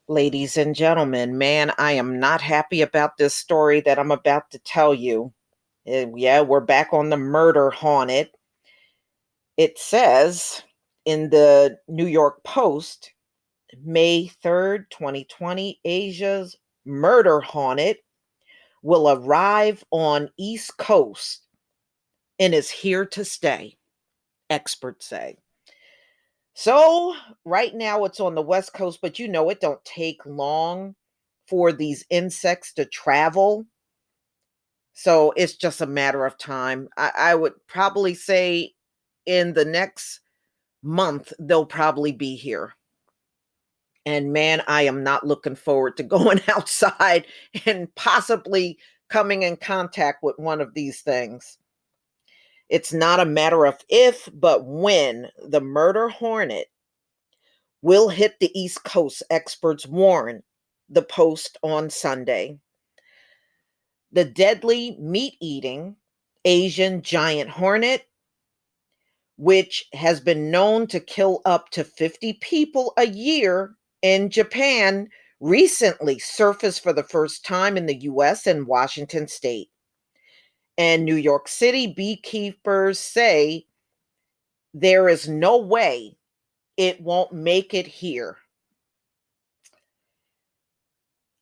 Ladies and gentlemen, man, I am not happy about this story that I'm about to tell you. Yeah, we're back on the murder haunted. It says in the New York Post, May 3rd, 2020, Asia's murder haunted will arrive on East Coast and is here to stay, experts say. So, right now it's on the West Coast, but it don't take long for these insects to travel. So it's just a matter of time. I would probably say in the next month, they'll probably be here. And man, I am not looking forward to going outside and possibly coming in contact with one of these things. It's not a matter of if, but when the murder hornet will hit the East Coast, experts warn the Post on Sunday. The deadly meat eating Asian giant hornet, which has been known to kill up to 50 people a year in Japan, recently surfaced for the first time in the US and Washington state. And New York City beekeepers say there is no way it won't make it here.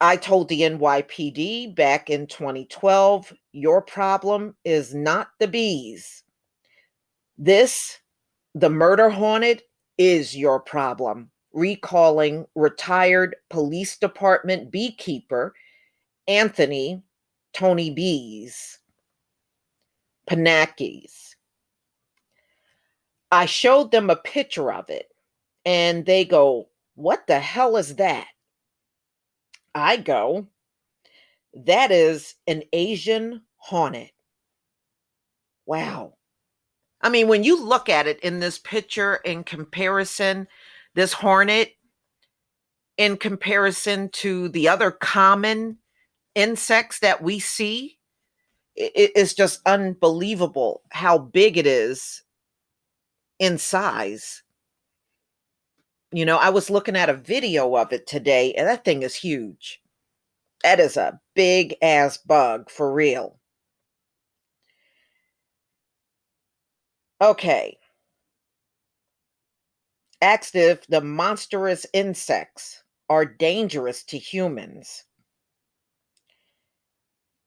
I told the NYPD back in 2012, your problem is not the bees. This, the murder haunted, is your problem. Recalling retired police department beekeeper Anthony Tony Bees Panakis. I showed them a picture of it and they go, "What the hell is that?" I go, "That is an Asian hornet." Wow. I mean, when you look at it in this picture in comparison, this hornet in comparison to the other common insects that we see, it's just unbelievable how big it is in size. I was looking at a video of it today, and that thing is huge. That is a big ass bug for real. Okay. Asked if the monstrous insects are dangerous to humans.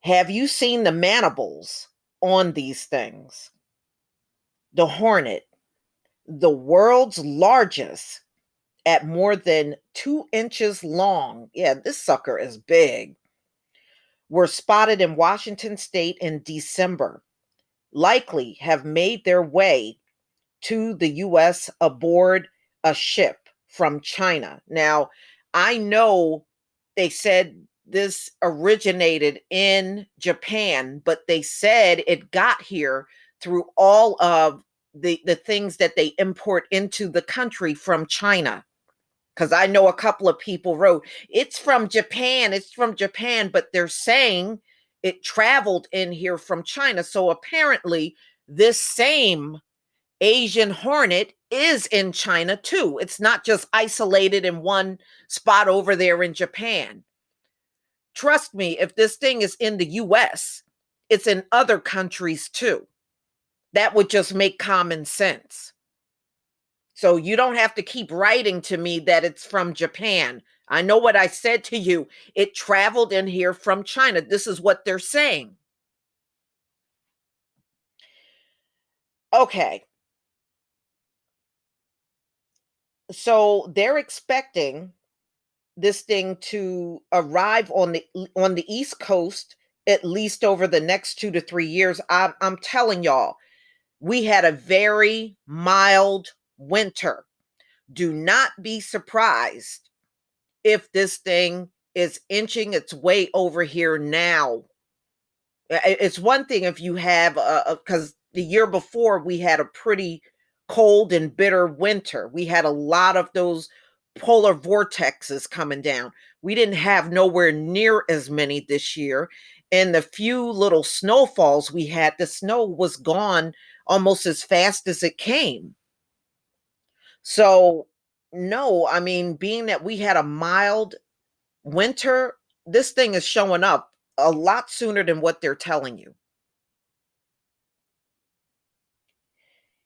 Have you seen the mandibles on these things? The hornet, the world's largest, at more than 2 inches long. Yeah, this sucker is big. Were spotted in Washington state in December. Likely have made their way to the US aboard a ship from China. Now, I know they said this originated in Japan, but they said it got here through all of the things that they import into the country from China. Because I know a couple of people wrote, it's from Japan, but they're saying it traveled in here from China. So apparently, this same Asian hornet is in China too. It's not just isolated in one spot over there in Japan. Trust me, if this thing is in the US, it's in other countries too. That would just make common sense. So you don't have to keep writing to me that it's from Japan. I know what I said to you. It traveled in here from China. This is what they're saying. Okay. So they're expecting this thing to arrive on the East Coast at least over the next 2 to 3 years. I'm telling y'all, we had a very mild winter. Do not be surprised if this thing is inching its way over here now. It's one thing if you have because the year before we had a pretty cold and bitter winter. We had a lot of those polar vortexes coming down. We didn't have nowhere near as many this year. And the few little snowfalls we had, the snow was gone almost as fast as it came. So, no, I mean, being that we had a mild Winter, this thing is showing up a lot sooner than what they're telling you.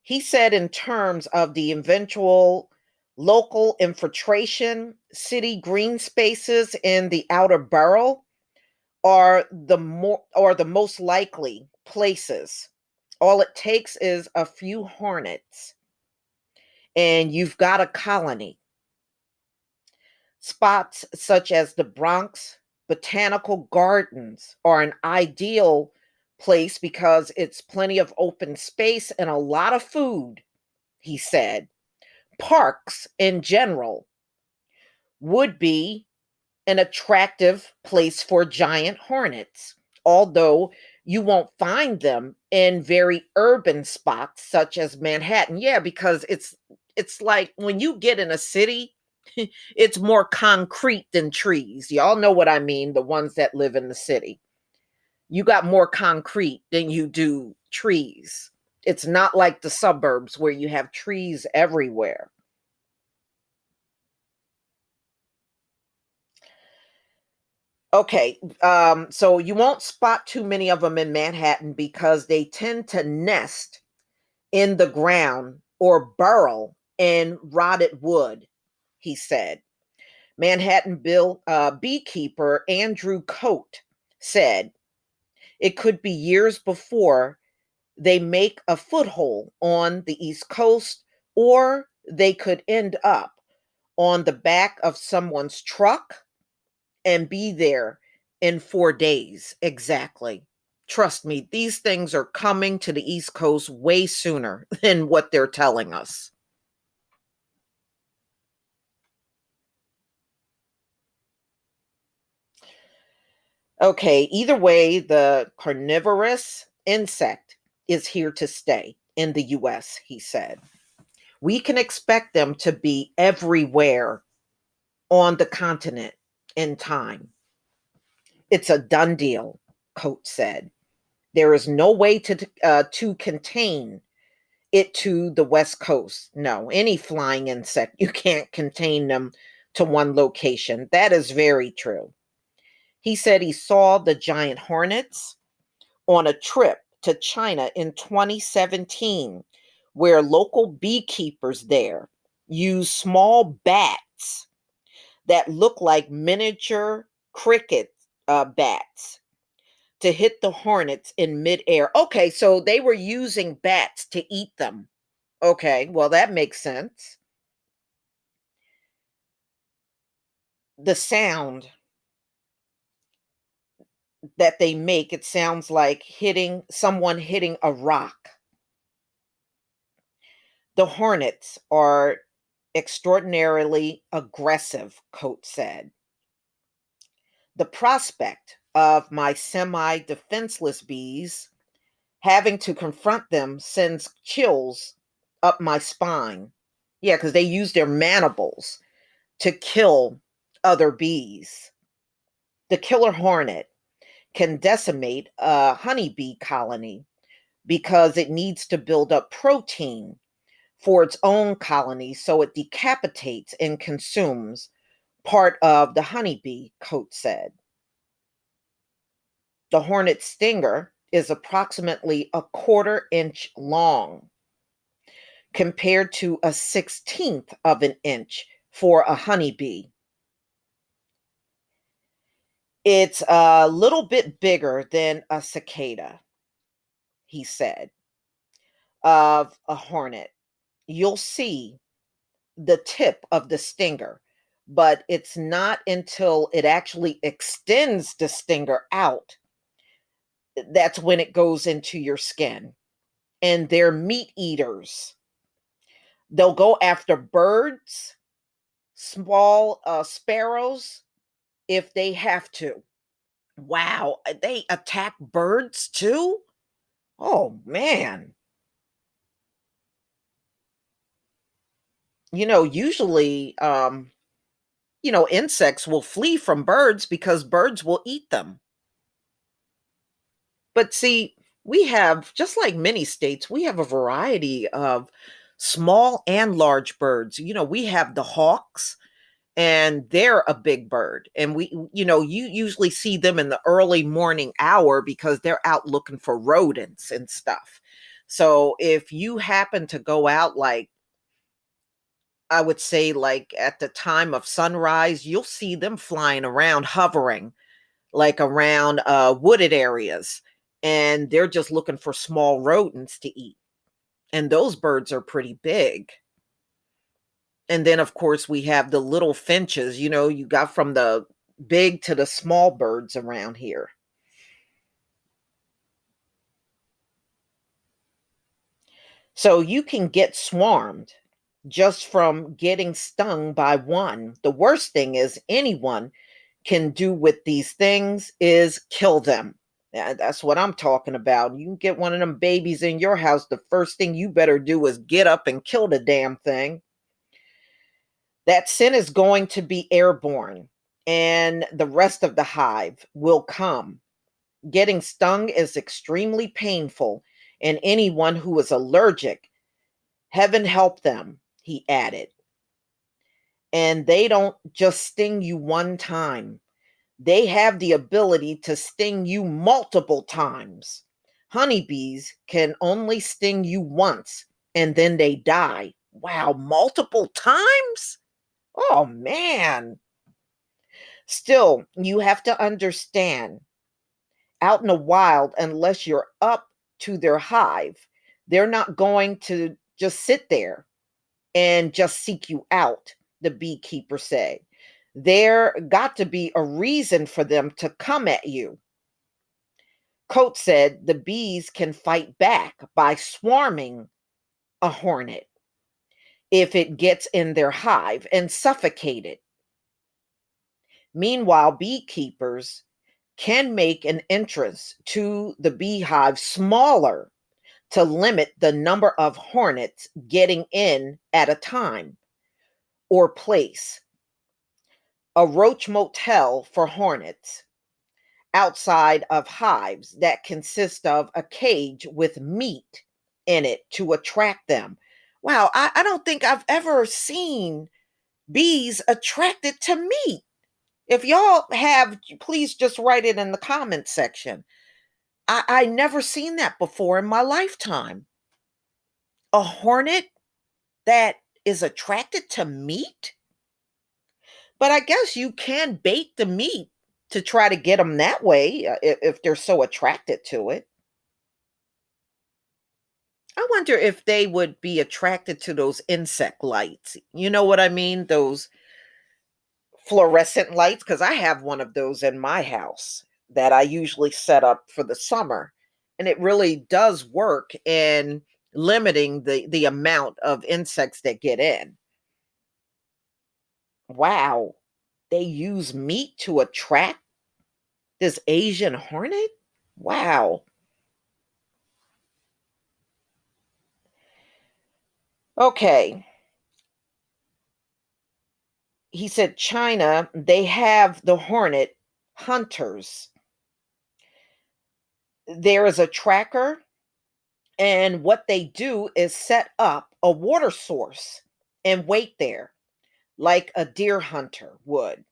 He said, in terms of the eventual local infiltration, city green spaces in the outer borough are the most likely places. All it takes is a few hornets and you've got a colony. Spots such as the Bronx Botanical Gardens are an ideal place because it's plenty of open space and a lot of food, he said. Parks in general would be an attractive place for giant hornets, although you won't find them in very urban spots such as Manhattan. Yeah, because it's like when you get in a city, it's more concrete than trees. Y'all know what I mean, the ones that live in the city. You got more concrete than you do trees. It's not like the suburbs where you have trees everywhere. Okay, so you won't spot too many of them in Manhattan because they tend to nest in the ground or burrow in rotted wood, he said. Manhattan beekeeper Andrew Coate said it could be years before they make a foothold on the East Coast, or they could end up on the back of someone's truck and be there in 4 days. Exactly. Trust me, these things are coming to the East Coast way sooner than what they're telling us. Okay, either way, the carnivorous insect is here to stay in the US, he said. We can expect them to be everywhere on the continent in time. It's a done deal, Coates said. There is no way to contain it to the West Coast. No, any flying insect, you can't contain them to one location. That is very true. He said he saw the giant hornets on a trip to China in 2017, where local beekeepers there use small bats that look like miniature cricket bats to hit the hornets in midair. Okay, so they were using bats to eat them. Okay, well, that makes sense. The sound that they make, it sounds like someone hitting a rock. The hornets are extraordinarily aggressive, Coates said. The prospect of my semi defenseless bees having to confront them sends chills up my spine. Yeah, because they use their mandibles to kill other bees. The killer hornet can decimate a honeybee colony because it needs to build up protein for its own colony, so it decapitates and consumes part of the honeybee, Coates said. The hornet stinger is approximately a quarter inch long compared to a 16th of an inch for a honeybee. It's a little bit bigger than a cicada, he said, of a hornet. You'll see the tip of the stinger, but it's not until it actually extends the stinger out that's when it goes into your skin. And they're meat eaters. They'll go after birds, small sparrows, if they have to. Wow, they attack birds too? Oh man. Usually insects will flee from birds because birds will eat them. But see, we have, just like many states, we have a variety of small and large birds. We have the hawks and they're a big bird. And you usually see them in the early morning hour because they're out looking for rodents and stuff. So if you happen to go out, like, I would say, like at the time of sunrise, you'll see them flying around, hovering like around wooded areas, and they're just looking for small rodents to eat. And those birds are pretty big. And then, of course, we have the little finches, you got from the big to the small birds around here. So you can get swarmed just from getting stung by one. The worst thing is anyone can do with these things is kill them. Yeah, that's what I'm talking about. You can get one of them babies in your house, the first thing you better do is get up and kill the damn thing. That sin is going to be airborne, and the rest of the hive will come. Getting stung is extremely painful, and anyone who is allergic, heaven help them, he added. And they don't just sting you one time, they have the ability to sting you multiple times. Honeybees can only sting you once and then they die. Wow, multiple times? Oh man. Still, you have to understand, out in the wild, unless you're up to their hive, they're not going to just sit there and just seek you out, the beekeepers say. There got to be a reason for them to come at you. Coates said the bees can fight back by swarming a hornet if it gets in their hive and suffocate it. Meanwhile, beekeepers can make an entrance to the beehive smaller to limit the number of hornets getting in at a time, or place a roach motel for hornets outside of hives that consist of a cage with meat in it to attract them. Wow, I don't think I've ever seen bees attracted to meat. If y'all have, please just write it in the comment section. I never seen that before in my lifetime. A hornet that is attracted to meat? But I guess you can bait the meat to try to get them that way, if they're so attracted to it. I wonder if they would be attracted to those insect lights. You know what I mean? Those fluorescent lights, because I have one of those in my house that I usually set up for the summer. And it really does work in limiting the amount of insects that get in. Wow. They use meat to attract this Asian hornet? Wow. Okay. He said China, they have the hornet hunters. There is a tracker, and what they do is set up a water source and wait there like a deer hunter would.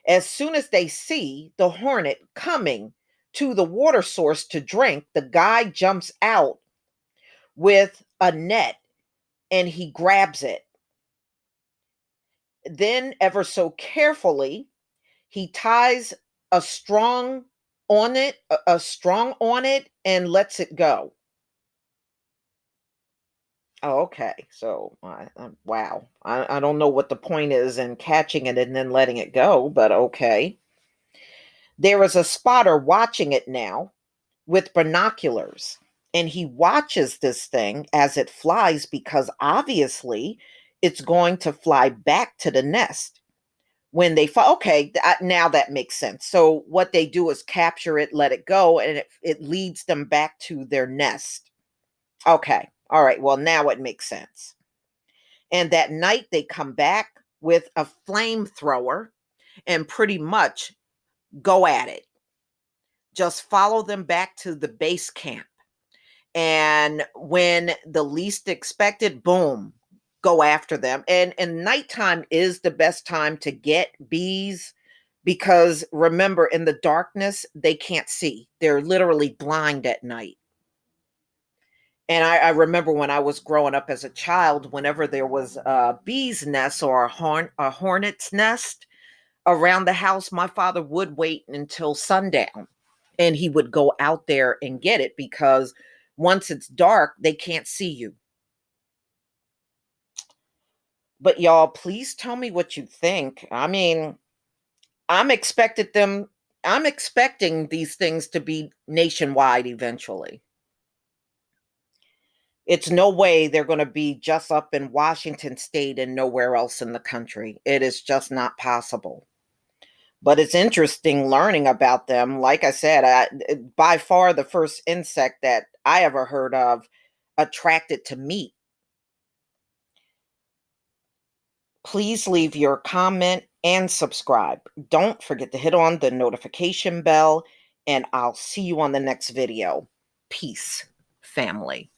As soon as they see the hornet coming to the water source to drink, the guy jumps out with a net and he grabs it. Then, ever so carefully, he ties a strong on it, and lets it go. Oh, okay. So, wow. I don't know what the point is in catching it and then letting it go, but okay. There is a spotter watching it now with binoculars, and he watches this thing as it flies because obviously it's going to fly back to the nest. When they fly, okay, now that makes sense. So what they do is capture it, let it go, and it leads them back to their nest. Okay. All right. Well, now it makes sense. And that night they come back with a flamethrower and pretty much go at it. Just follow them back to the base camp. And when the least expected, boom, go after them. And nighttime is the best time to get bees because remember, in the darkness, they can't see. They're literally blind at night. And I remember when I was growing up as a child, whenever there was a bee's nest or a hornet's nest around the house, my father would wait until sundown and he would go out there and get it because once it's dark, they can't see you. But y'all, please tell me what you think. I mean, I'm expected them I'm expecting these things to be nationwide eventually. It's no way they're going to be just up in Washington state and nowhere else in the country. It is just not possible. But it's interesting learning about them. Like I said, by far the first insect that I ever heard of attracted to meat. Please leave your comment and subscribe. Don't forget to hit on the notification bell, and I'll see you on the next video. Peace, family.